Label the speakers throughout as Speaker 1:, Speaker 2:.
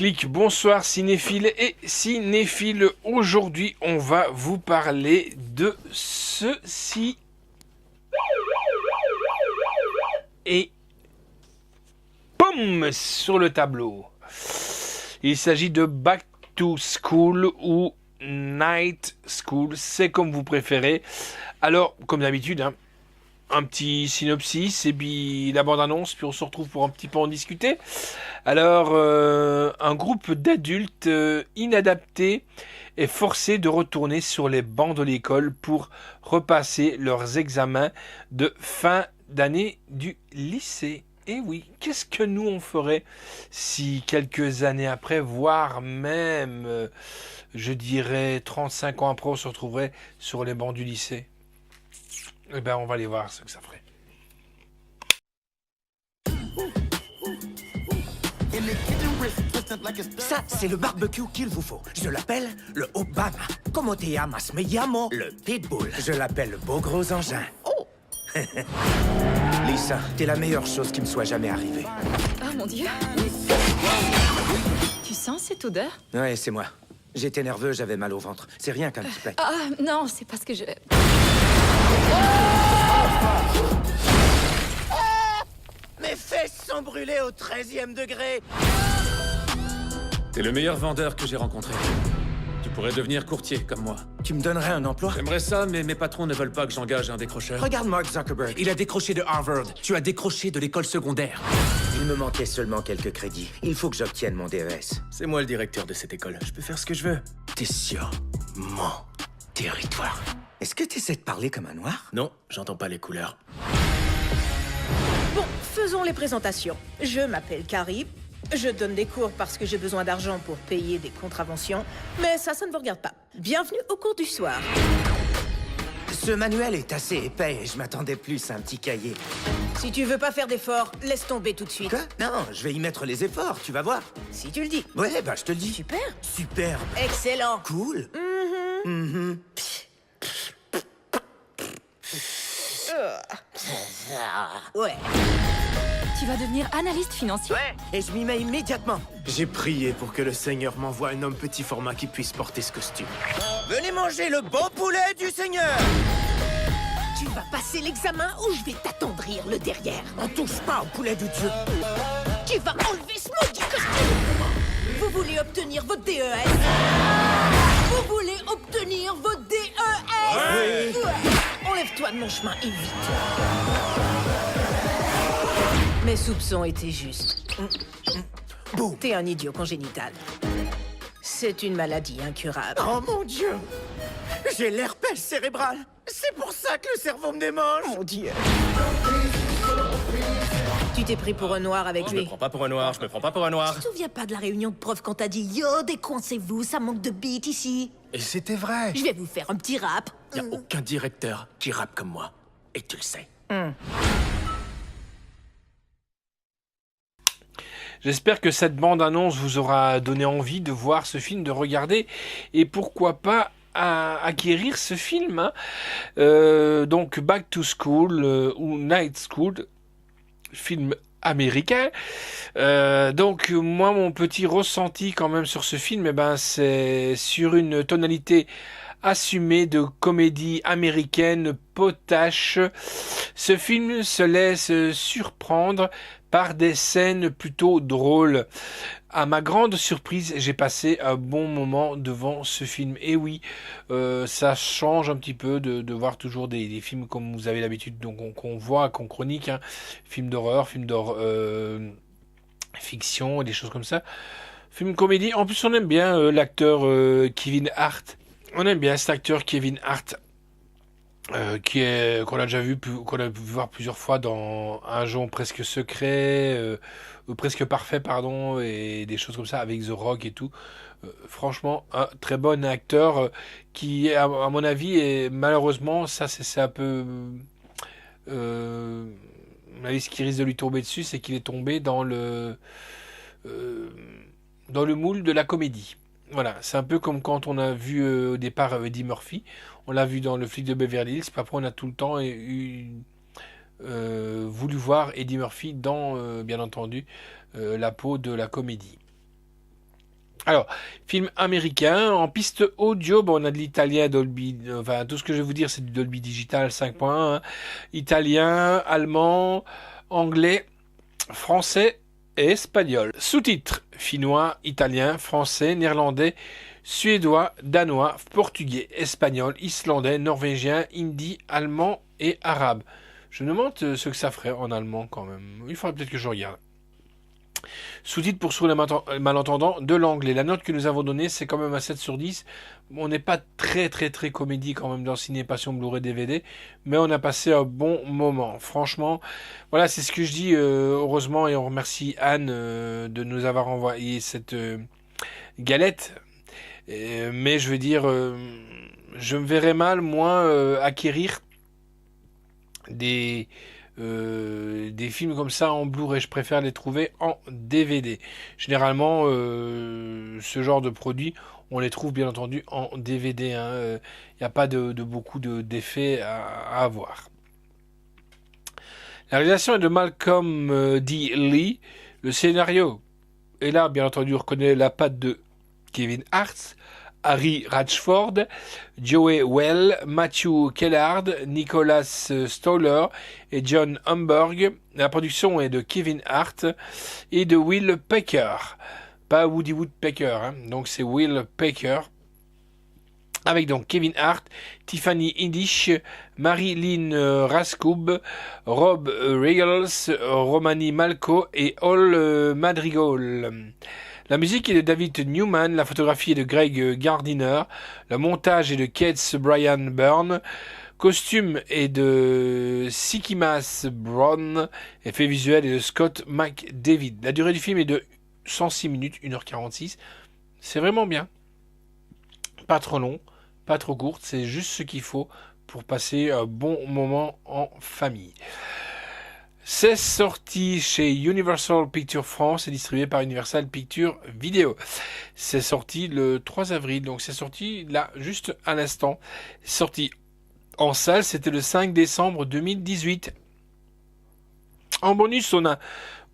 Speaker 1: Clic, bonsoir cinéphiles et cinéphiles. Aujourd'hui, on va vous parler de ceci. Et pomme sur le tableau. Il s'agit de Back to School ou Night School, c'est comme vous préférez. Alors, comme d'habitude, un petit synopsis et puis la bande-annonce, puis on se retrouve pour un petit peu en discuter. Alors, un groupe d'adultes inadaptés est forcé de retourner sur les bancs de l'école pour repasser leurs examens de fin d'année du lycée. Et oui, qu'est-ce que nous on ferait si quelques années après, voire même, je dirais 35 ans après, on se retrouverait sur les bancs du lycée? Eh bien, on va aller voir ce que ça ferait.
Speaker 2: Ça, c'est le barbecue qu'il vous faut. Je l'appelle le Obama. Como te llamas? Me llamo le Pitbull. Je l'appelle le beau gros engin. Oh! Lisa, t'es la meilleure chose qui me soit jamais arrivée.
Speaker 3: Oh mon Dieu. Tu sens cette odeur?
Speaker 2: Ouais, c'est moi. J'étais nerveux, j'avais mal au ventre. C'est rien qu'un petit plaque.
Speaker 3: Ah non, c'est parce que je...
Speaker 2: Mes fesses sont brûlées au 13e degré.
Speaker 4: T'es le meilleur vendeur que j'ai rencontré. Tu pourrais devenir courtier comme moi.
Speaker 2: Tu me donnerais un emploi?
Speaker 4: J'aimerais ça, mais mes patrons ne veulent pas que j'engage un décrocheur.
Speaker 2: Regarde Mark Zuckerberg.
Speaker 4: Il a décroché de Harvard. Tu as décroché de l'école secondaire.
Speaker 2: Il me manquait seulement quelques crédits. Il faut que j'obtienne mon DES.
Speaker 4: C'est moi le directeur de cette école. Je peux faire ce que je veux.
Speaker 2: T'es sur mon territoire. Est-ce que t'essaies de parler comme un noir?
Speaker 4: Non, j'entends pas les couleurs.
Speaker 5: Bon, faisons les présentations. Je m'appelle Carrie. Je donne des cours parce que j'ai besoin d'argent pour payer des contraventions. Mais ça ne vous regarde pas. Bienvenue au cours du soir.
Speaker 2: Ce manuel est assez épais et je m'attendais plus à un petit cahier.
Speaker 5: Si tu veux pas faire d'efforts, laisse tomber tout de suite.
Speaker 2: Quoi? Non, je vais y mettre les efforts, tu vas voir.
Speaker 5: Si tu le dis.
Speaker 2: Ouais, bah je te le dis.
Speaker 5: Super.
Speaker 2: Super.
Speaker 5: Excellent.
Speaker 2: Cool.
Speaker 5: Ouais.
Speaker 3: Tu vas devenir analyste financier?
Speaker 2: Et je m'y mets immédiatement.
Speaker 6: J'ai prié pour que le Seigneur m'envoie un homme petit format qui puisse porter ce costume.
Speaker 2: Venez manger le bon poulet du Seigneur.
Speaker 5: Tu vas passer l'examen ou je vais t'attendrir le derrière.
Speaker 2: On touche pas au poulet du Dieu.
Speaker 5: Tu vas enlever ce maudit costume. Vous voulez obtenir votre DES? Vous voulez obtenir votre DES? Ouais. Enlève-toi de mon chemin et vite. Mes soupçons étaient justes.
Speaker 2: Boum.
Speaker 5: T'es un idiot congénital. C'est une maladie incurable.
Speaker 2: Oh mon Dieu. J'ai l'herpès cérébral. C'est pour ça que le cerveau me démange. Mon Dieu.
Speaker 5: Tu t'es pris pour un noir avec
Speaker 4: Je me
Speaker 5: lui.
Speaker 4: prends pas pour un noir, je me prends pas pour un noir.
Speaker 5: Tu te souviens pas de la réunion de profs quand t'as dit « Yo, décoincez-vous, ça manque de beat ici ».
Speaker 6: Et c'était vrai.
Speaker 5: Je vais vous faire un petit rap.
Speaker 6: Y a aucun directeur qui rappe comme moi. Et tu le sais.
Speaker 1: J'espère que cette bande-annonce vous aura donné envie de voir ce film, de regarder, et pourquoi pas acquérir ce film. Donc Back to School ou Night School, film américain. Donc moi, mon petit ressenti quand même sur ce film, c'est sur une tonalité assumée de comédie américaine potache. Ce film se laisse surprendre par des scènes plutôt drôles. À ma grande surprise, j'ai passé un bon moment devant ce film. Et oui, ça change un petit peu de voir toujours des films comme vous avez l'habitude, donc qu'on voit, qu'on chronique, films d'horreur, fiction, des choses comme ça. Film comédie. En plus, on aime bien l'acteur Kevin Hart. On aime bien cet acteur Kevin Hart. Qu'on a déjà vu, qu'on a pu voir plusieurs fois dans Un Jour presque secret, presque parfait, pardon, et des choses comme ça avec The Rock et tout. Franchement, un très bon acteur qui, à mon avis, est malheureusement, ça c'est un peu, ce qui risque de lui tomber dessus, c'est qu'il est tombé dans le moule de la comédie. Voilà, c'est un peu comme quand on a vu au départ Eddie Murphy. On l'a vu dans Le Flic de Beverly Hills. Puis après, on a tout le temps voulu voir Eddie Murphy dans, bien entendu, la peau de la comédie. Alors, film américain, en piste audio, bon, on a de l'italien, Dolby, enfin, tout ce que je vais vous dire, c'est du Dolby Digital 5.1, hein. Italien, allemand, anglais, français et espagnol. Sous-titres, finnois, italien, français, néerlandais, suédois, danois, portugais, espagnol, islandais, norvégien, hindi, allemand et arabe. Je me demande ce que ça ferait en allemand quand même. Il faudrait peut-être que je regarde. Sous-titres pour sourds les malentendants de l'anglais. La note que nous avons donnée, c'est quand même un 7 sur 10. On n'est pas très comédie quand même dans Ciné Passion Blu-ray DVD, mais on a passé un bon moment. Franchement, voilà, c'est ce que je dis, heureusement, et on remercie Anne de nous avoir envoyé cette galette. Mais je veux dire, je me verrais mal, moi, acquérir des films comme ça en Blu-ray. Je préfère les trouver en DVD. Généralement, ce genre de produits, on les trouve bien entendu en DVD. Il n'y a pas de beaucoup d'effets à avoir. La réalisation est de Malcolm D. Lee. Le scénario est là, bien entendu, on reconnaît la patte de Kevin Hart, Harry Ratchford, Joey Well, Matthew Kellard, Nicholas Stoller et John Hamburg. La production est de Kevin Hart et de Will Pecker. Pas Woody Woodpecker, hein. Donc c'est Will Pecker. Avec donc Kevin Hart, Tiffany Haddish, Marilyn Raskoub, Rob Riggles, Romany Malco et Al Madrigal. La musique est de David Newman, la photographie est de Greg Gardiner, le montage est de Keith Brian Byrne, costume est de Sikimas Brown, effet visuel est de Scott McDavid. La durée du film est de 106 minutes, 1h46. C'est vraiment bien. Pas trop long, pas trop courte, c'est juste ce qu'il faut pour passer un bon moment en famille. C'est sorti chez Universal Pictures France et distribué par Universal Pictures Video. C'est sorti le 3 avril, donc c'est sorti là, juste à l'instant. Sorti en salle, c'était le 5 décembre 2018. En bonus, on a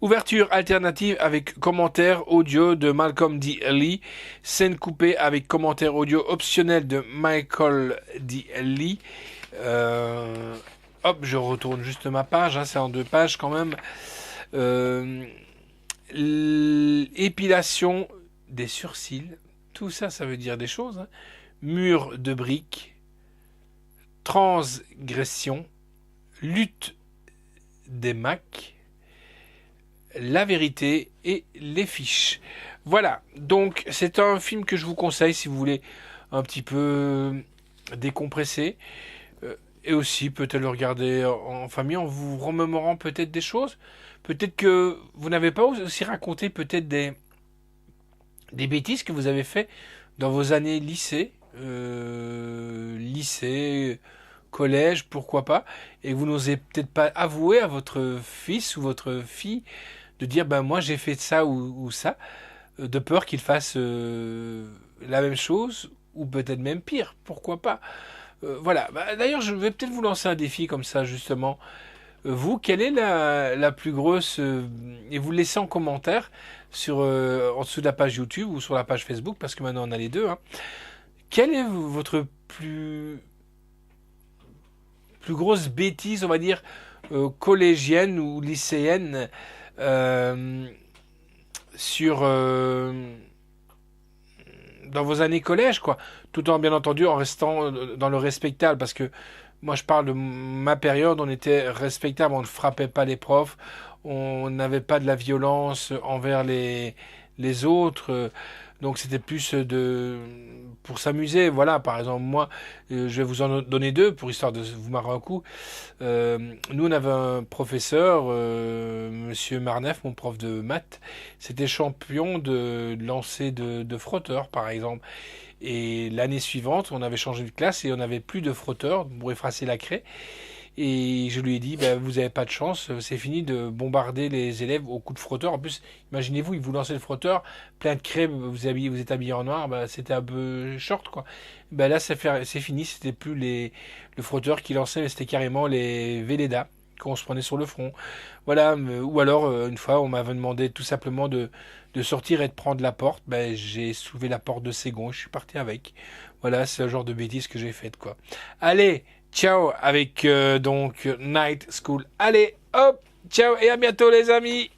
Speaker 1: ouverture alternative avec commentaire audio de Malcolm D. Lee, scène coupée avec commentaire audio optionnel de Michael D. Lee. Hop, je retourne juste ma page, hein, c'est en 2 pages quand même. Épilation des sourcils, tout ça, ça veut dire des choses. Hein. Mur de briques, transgression, lutte des Macs, la vérité et les fiches. Voilà, donc c'est un film que je vous conseille si vous voulez un petit peu décompresser. Et aussi peut-être le regarder en famille en vous remémorant peut-être des choses. Peut-être que vous n'avez pas aussi raconté peut-être des bêtises que vous avez fait dans vos années lycée, collège, pourquoi pas, et que vous n'osez peut-être pas avouer à votre fils ou votre fille de dire ben moi j'ai fait ça ou ça, de peur qu'il fasse la même chose ou peut-être même pire, pourquoi pas. Voilà. Bah, d'ailleurs, je vais peut-être vous lancer un défi comme ça, justement. Vous, quelle est la plus grosse... et vous le laissez en commentaire sur, en dessous de la page YouTube ou sur la page Facebook, parce que maintenant on a les deux. Hein. Quelle est votre plus grosse bêtise, on va dire, collégienne ou lycéenne sur... dans vos années collège, quoi, tout en bien entendu en restant dans le respectable, parce que moi je parle de ma période, on était respectable, on ne frappait pas les profs, on n'avait pas de la violence envers les autres, donc c'était plus pour s'amuser, voilà. Par exemple, moi je vais vous en donner 2 pour histoire de vous marrer un coup. Nous on avait un professeur, monsieur Marnef, mon prof de maths, c'était champion de lancer de frotteurs par exemple, et l'année suivante on avait changé de classe et on n'avait plus de frotteurs pour effacer la craie. Et je lui ai dit, ben, vous n'avez pas de chance, c'est fini de bombarder les élèves au coup de frotteur. En plus, imaginez-vous, il vous lançait le frotteur, plein de crème, vous êtes habillé en noir, ben, c'était un peu short, quoi. Ben là, c'est fini, c'était plus le frotteur qui lançait, mais c'était carrément les Velleda qu'on se prenait sur le front. Voilà, ou alors, une fois, on m'avait demandé tout simplement de sortir et de prendre la porte. Ben, j'ai soulevé la porte de Ségon, je suis parti avec. Voilà, c'est le genre de bêtises que j'ai faites, quoi. Allez, ciao avec donc Night School. Allez, hop, ciao et à bientôt les amis.